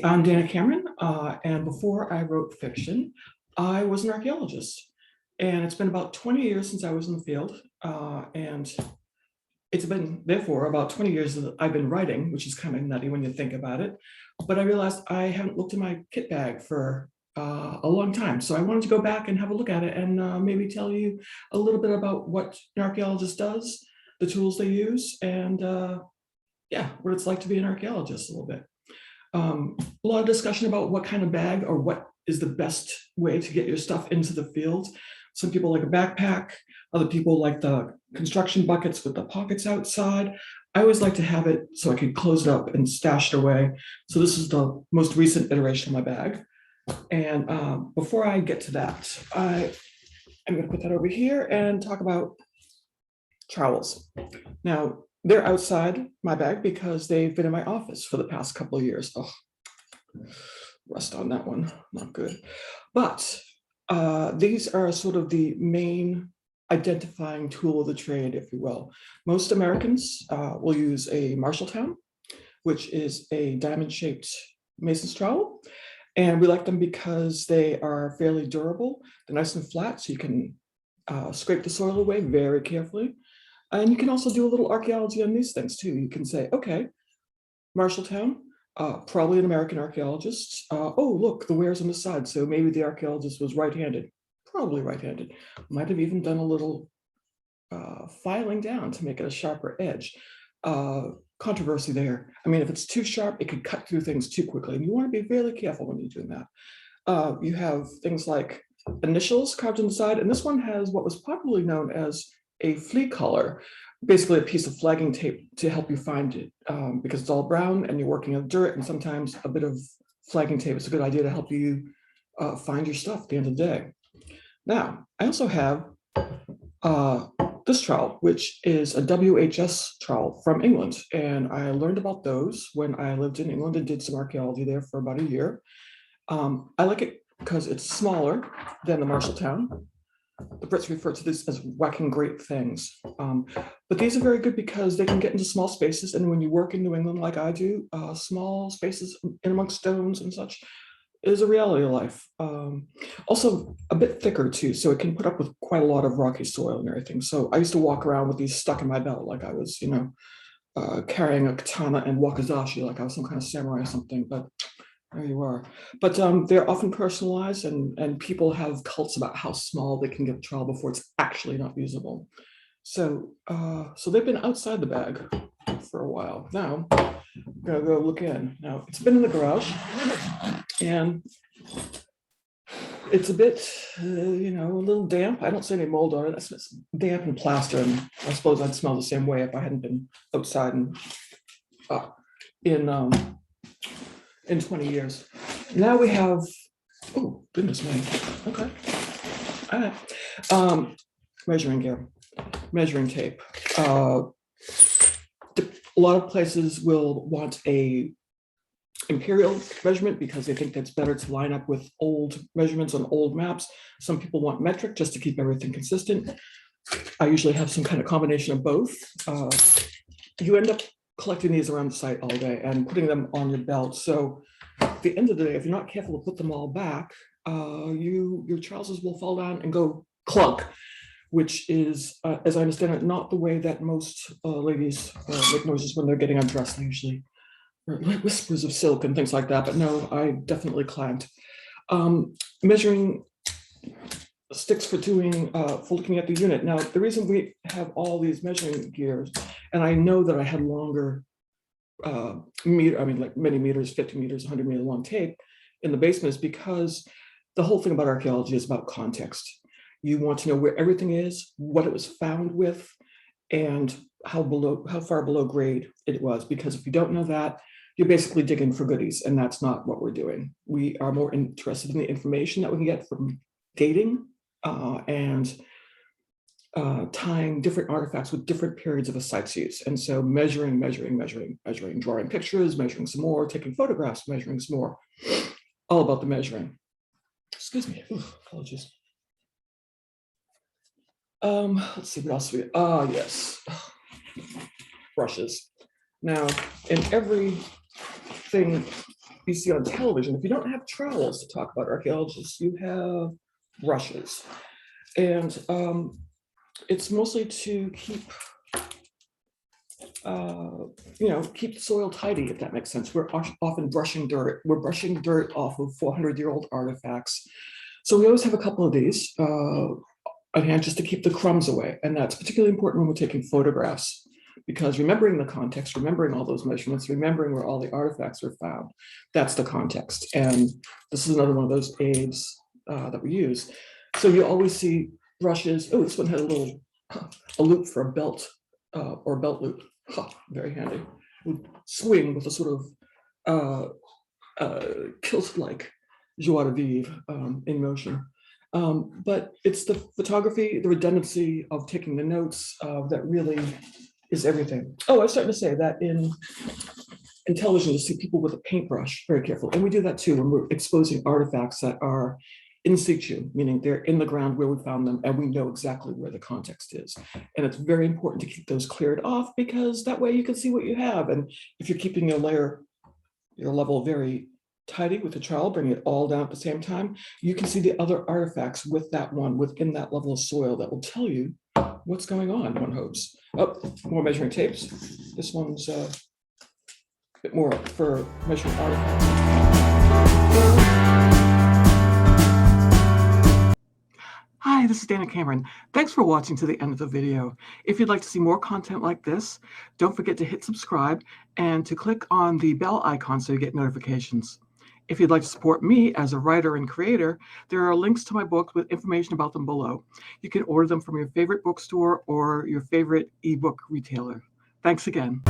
I'm Dana Cameron, and before I wrote fiction, I was an archaeologist. And it's been about 20 years since I was in the field, and it's been, therefore, about 20 years that I've been writing, which is kind of nutty when you think about it. But I realized I haven't looked in my kit bag for a long time. So I wanted to go back and have a look at it and maybe tell you a little bit about what an archaeologist does, the tools they use, and yeah, what it's like to be an archaeologist a little bit. A lot of discussion about what kind of bag or what is the best way to get your stuff into the field. Some people like a backpack, other people like the construction buckets with the pockets outside. I always like to have it so I can close it up and stash it away. So this is the most recent iteration of my bag. And before I get to that, I'm going to put that over here and talk about trowels. Now, they're outside my bag because they've been in my office for the past couple of years. Oh, rust on that one, not good. But these are sort of the main identifying tool of the trade, if you will. Most Americans will use a Marshalltown, which is a diamond-shaped mason's trowel. And we like them because they are fairly durable. They're nice and flat, so you can scrape the soil away very carefully. And you can also do a little archaeology on these things too. You can say, okay, Marshalltown, probably an American archaeologist. Oh, look, the ware's on the side. So maybe the archaeologist was right-handed, probably right-handed. Might have even done a little filing down to make it a sharper edge. Controversy there. I mean, if it's too sharp, it could cut through things too quickly. And you want to be really careful when you're doing that. You have things like initials carved on the side. And this one has what was popularly known as a flea collar, basically a piece of flagging tape to help you find it, because it's all brown and you're working in dirt, and sometimes a bit of flagging tape is a good idea to help you find your stuff at the end of the day. Now, I also have this trowel, which is a WHS trowel from England, and I learned about those when I lived in England and did some archaeology there for about a year. I like it because it's smaller than the Marshalltown. The Brits refer to this as whacking great things. But these are very good because they can get into small spaces. And when you work in New England like I do, small spaces in amongst stones and such is a reality of life. Also a bit thicker too, so it can put up with quite a lot of rocky soil and everything. So I used to walk around with these stuck in my belt like I was, carrying a katana and wakizashi like I was some kind of samurai or something. But there you are. But they're often personalized, and people have cults about how small they can get the trowel before it's actually not usable. So so they've been outside the bag for a while. Now, I'm gonna go look in. Now, it's been in the garage, and it's a bit, a little damp. I don't see any mold on it. It's damp and plaster, and I suppose I'd smell the same way if I hadn't been outside and in 20 years. Now we have, oh, goodness me, okay. All right, measuring gear, measuring tape. A lot of places will want a imperial measurement because they think that's better to line up with old measurements on old maps. Some people want metric just to keep everything consistent. I usually have some kind of combination of both. You end up collecting these around the site all day and putting them on your belt. So at the end of the day, if you're not careful to put them all back, your trousers will fall down and go clunk, which is, as I understand it, not the way that most ladies make noises when they're getting undressed. They usually like whispers of silk and things like that, but no, I definitely clanked. Measuring sticks for doing, for looking at the unit. Now, the reason we have all these measuring gears, and I know that I had longer like many meters, 50 meters, 100 meter long tape in the basement, is because the whole thing about archaeology is about context. You want to know where everything is, what it was found with, and how far below grade it was, because if you don't know that, you're basically digging for goodies, and that's not what we're doing. We are more interested in the information that we can get from dating and tying different artifacts with different periods of a site's use. And so measuring, drawing pictures, measuring some more, taking photographs, measuring some more, all about the measuring. Excuse me, apologies. Let's see what else we, yes, brushes. Now, in everything you see on television. If you don't have trowels to talk about archaeologists, you have brushes. And it's mostly to keep, keep the soil tidy, if that makes sense. We're often brushing dirt. We're brushing dirt off of 400-year-old artifacts. So we always have a couple of these on hand just to keep the crumbs away. And that's particularly important when we're taking photographs, because remembering the context, remembering all those measurements, remembering where all the artifacts were found, that's the context. And this is another one of those aids that we use. So you always see brushes. Oh, this one had a loop for a belt or belt loop. Very handy. Would swing with a sort of kilt-like joie de vivre in motion. But it's the photography, the redundancy of taking the notes that really is everything. Oh, I was starting to say that in television, you see people with a paintbrush, very careful. And we do that too when we're exposing artifacts that are in situ, meaning they're in the ground where we found them and we know exactly where the context is. And it's very important to keep those cleared off, because that way you can see what you have. And if you're keeping your level very tidy with the trowel, bring it all down at the same time, you can see the other artifacts with that one within that level of soil that will tell you what's going on, one hopes. Oh, more measuring tapes. This one's a bit more for measuring artifacts. Hi, this is Dana Cameron. Thanks for watching to the end of the video. If you'd like to see more content like this, don't forget to hit subscribe and to click on the bell icon so you get notifications. If you'd like to support me as a writer and creator, there are links to my books with information about them below. You can order them from your favorite bookstore or your favorite ebook retailer. Thanks again.